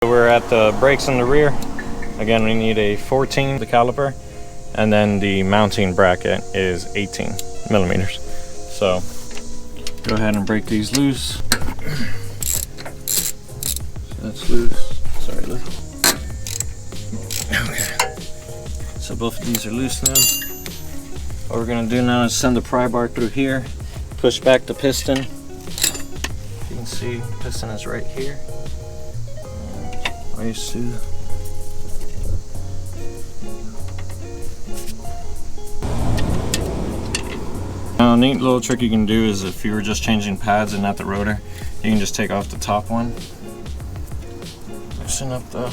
We're at the brakes in the rear. Again, we need a 14, the caliper, and then the mounting bracket is 18 millimeters. So go ahead and break these loose. So that's loose. Sorry, look. Okay. So both of these are loose now. What we're gonna do now is send the pry bar through here, push back the piston. You can see piston is right here. Race to now, a neat little trick you can do is if you were just changing pads and not the rotor, you can just take off the top one, loosen up the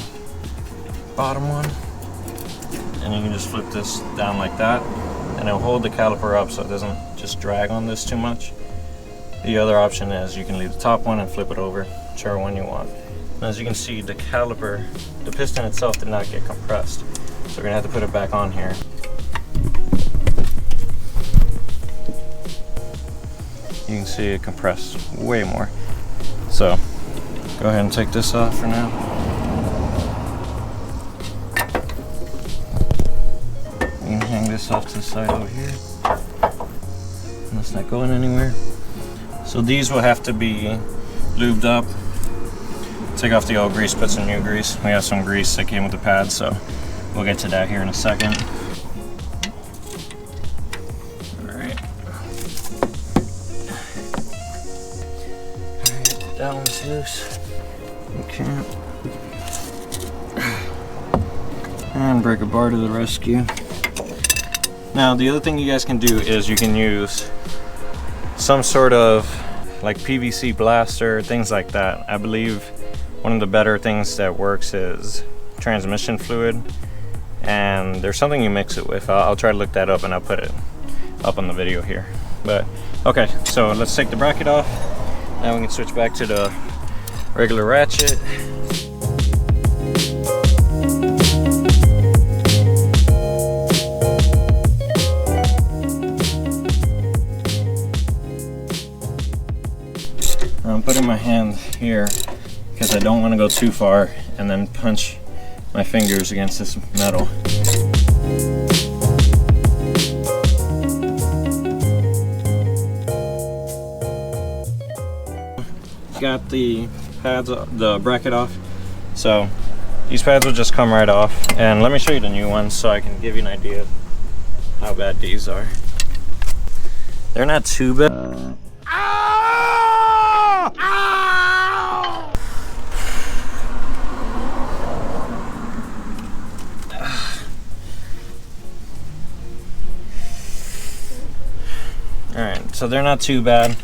bottom one, and you can just flip this down like that, and it'll hold the caliper up so it doesn't just drag on this too much. The other option is you can leave the top one and flip it over, whichever one you want. And as you can see, the caliper, the piston itself did not get compressed, so we're gonna have to put it back on here. You can see it compressed way more. So go ahead and take this off for now. You can hang this off to the side over here. And it's not going anywhere. So these will have to be lubed up. Take off the old grease, put some new grease. We have some grease that came with the pad, so we'll get to that here in a second. Alright, that one's loose. Okay. And break a bar to the rescue. Now, the other thing you guys can do is you can use some sort of like PVC blaster, things like that. I believe one of the better things that works is transmission fluid, and there's something you mix it with. I'll try to look that up and I'll put it up on the video here. But okay, so let's take the bracket off. Now we can switch back to the regular ratchet. I'm putting my hand here because I don't want to go too far and then punch my fingers against this metal. Got the pads, the bracket off. So these pads will just come right off. And let me show you the new ones so I can give you an idea of how bad these are. They're not too bad. Alright, so they're not too bad,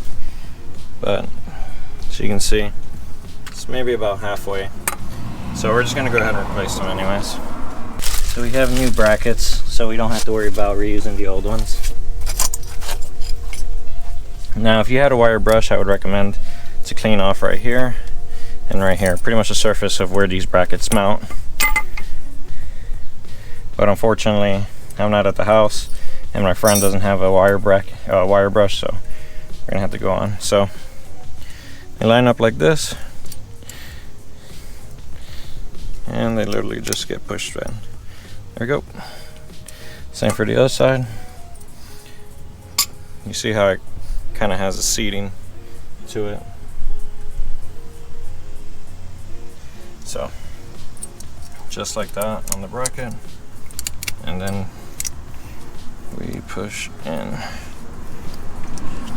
but as you can see, it's maybe about halfway. So we're just going to go ahead and replace them anyways. So we have new brackets, so we don't have to worry about reusing the old ones. Now, if you had a wire brush, I would recommend to clean off right here and right here, pretty much the surface of where these brackets mount. But unfortunately, I'm not at the house, and my friend doesn't have a wire brush, so we're gonna have to go on. So they line up like this, and they literally just get pushed in. There we go. Same for the other side. You see how it kind of has a seating to it. So just like that on the bracket, and then we push in.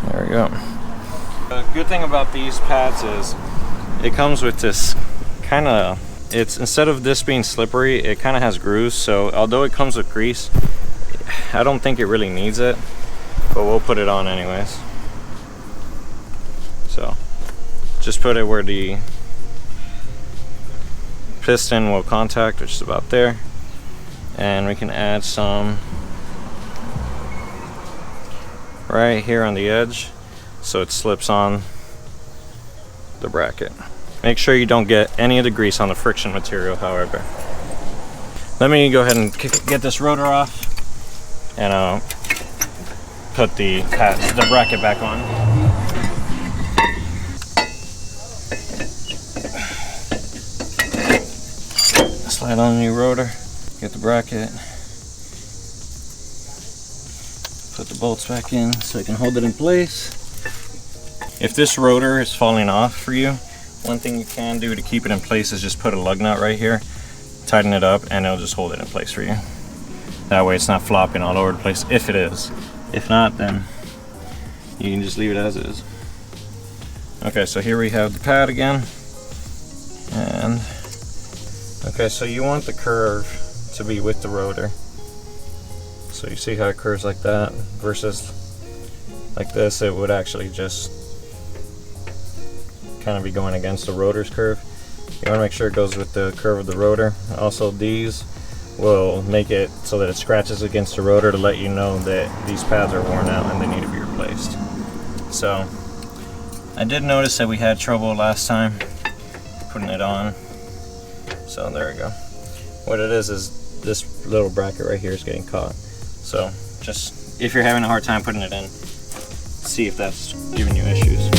There we go. The good thing about these pads is it comes with this kind of, it's instead of this being slippery, it kind of has grooves. So although it comes with grease, I don't think it really needs it, but we'll put it on anyways. So just put it where the piston will contact, which is about there, and we can add some right here on the edge so it slips on the bracket. Make sure you don't get any of the grease on the friction material, however. Let me go ahead and get this rotor off, and I'll put the bracket back on. Slide on the new rotor, get the bracket, put the bolts back in so you can hold it in place. If this rotor is falling off for you, one thing you can do to keep it in place is just put a lug nut right here, tighten it up, and it'll just hold it in place for you. That way it's not flopping all over the place, if it is. If not, then you can just leave it as is. Okay, so here we have the pad again. And okay, so you want the curve to be with the rotor. So you see how it curves like that versus like this, it would actually just kind of be going against the rotor's curve. You want to make sure it goes with the curve of the rotor. Also, these will make it so that it scratches against the rotor to let you know that these pads are worn out and they need to be replaced. So I did notice that we had trouble last time putting it on. So there we go. What it is this little bracket right here is getting caught. So just, if you're having a hard time putting it in, see if that's giving you issues.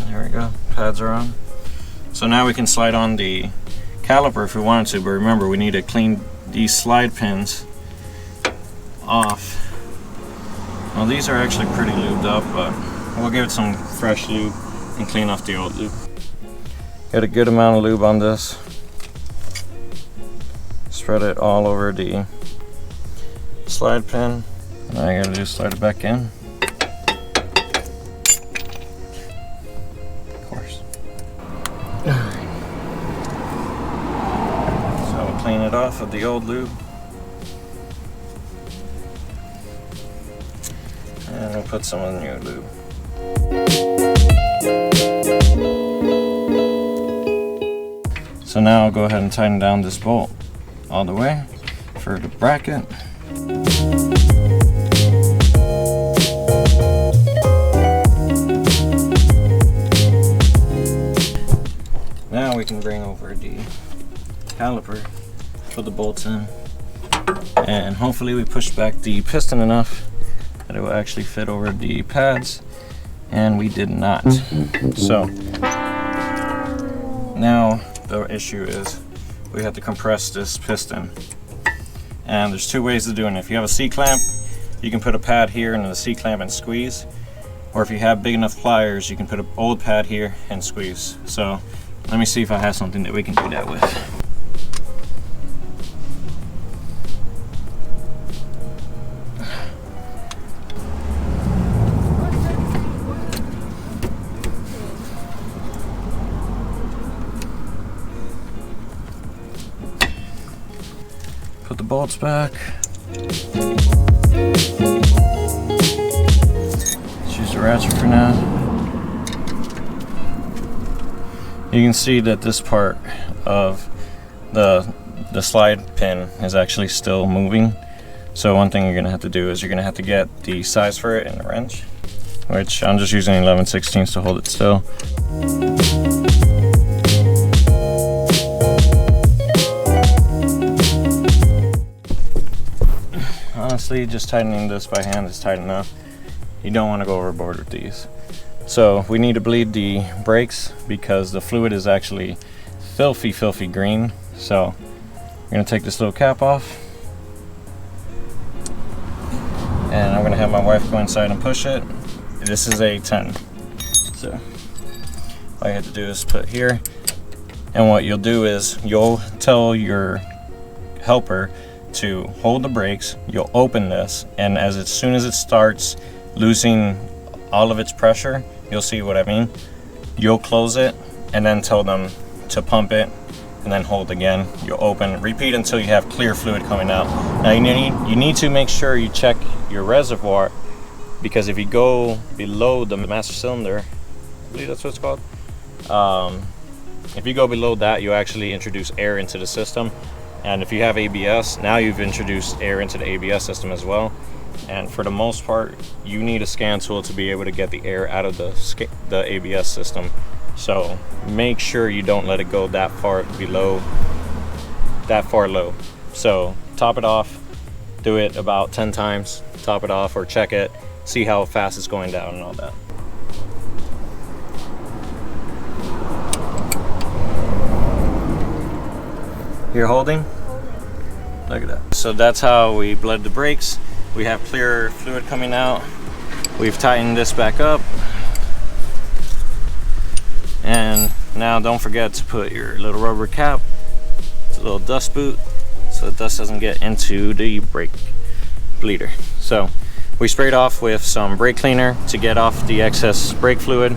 There we go, pads are on. So now we can slide on the caliper if we wanted to, but remember we need to clean these slide pins off. Well, these are actually pretty lubed up, but we'll give it some fresh lube and clean off the old lube. Got a good amount of lube on this. Spread it all over the slide pin. Now I gotta just slide it back in. Of course. So we'll clean it off with the old lube. And we'll put some of the new lube. So now I'll go ahead and tighten down this bolt all the way for the bracket. Now we can bring over the caliper, put the bolts in, and hopefully we push back the piston enough that it will actually fit over the pads, and we did not. So now the issue is we have to compress this piston, and there's two ways of doing it. If you have a C-clamp, you can put a pad here and a C-clamp and squeeze, or if you have big enough pliers, you can put an old pad here and squeeze. So let me see if I have something that we can do that with. Put the bolts back. Let's use the ratchet for now. You can see that this part of the slide pin is actually still moving. So one thing you're gonna have to do is you're gonna have to get the size for it in the wrench, which I'm just using 11/16 to hold it still. Honestly, just tightening this by hand is tight enough. You don't want to go overboard with these. So we need to bleed the brakes because the fluid is actually filthy green. So I'm going to take this little cap off, and I'm going to have my wife go inside and push it. This is a 10. So all you have to do is put here, and what you'll do is you'll tell your helper to hold the brakes. You'll open this, and as soon as it starts losing all of its pressure, you'll see what I mean. You'll close it and then tell them to pump it, and then hold again. You'll open, repeat until you have clear fluid coming out. Now you need to make sure you check your reservoir, because if you go below the master cylinder, I believe that's what it's called, if you go below that, you actually introduce air into the system. And if you have ABS, now you've introduced air into the ABS system as well. And for the most part, you need a scan tool to be able to get the air out of the ABS system. So make sure you don't let it go that far below, that far low. So top it off, do it about 10 times, top it off or check it, see how fast it's going down and all that. You're holding? Look at that. So that's how we bled the brakes. We have clear fluid coming out. We've tightened this back up. And now don't forget to put your little rubber cap. It's a little dust boot so the dust doesn't get into the brake bleeder. So we sprayed off with some brake cleaner to get off the excess brake fluid.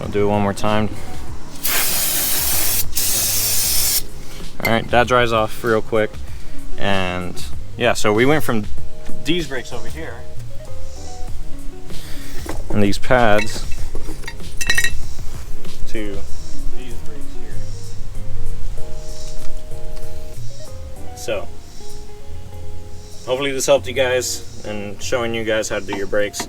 I'll do it one more time. All right, that dries off real quick. And yeah, so we went from these brakes over here and these pads to these brakes here. So hopefully this helped you guys and showing you guys how to do your brakes.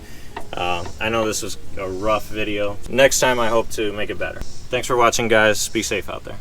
I know this was a rough video. Next time I hope to make it better. Thanks for watching, guys. Be safe out there.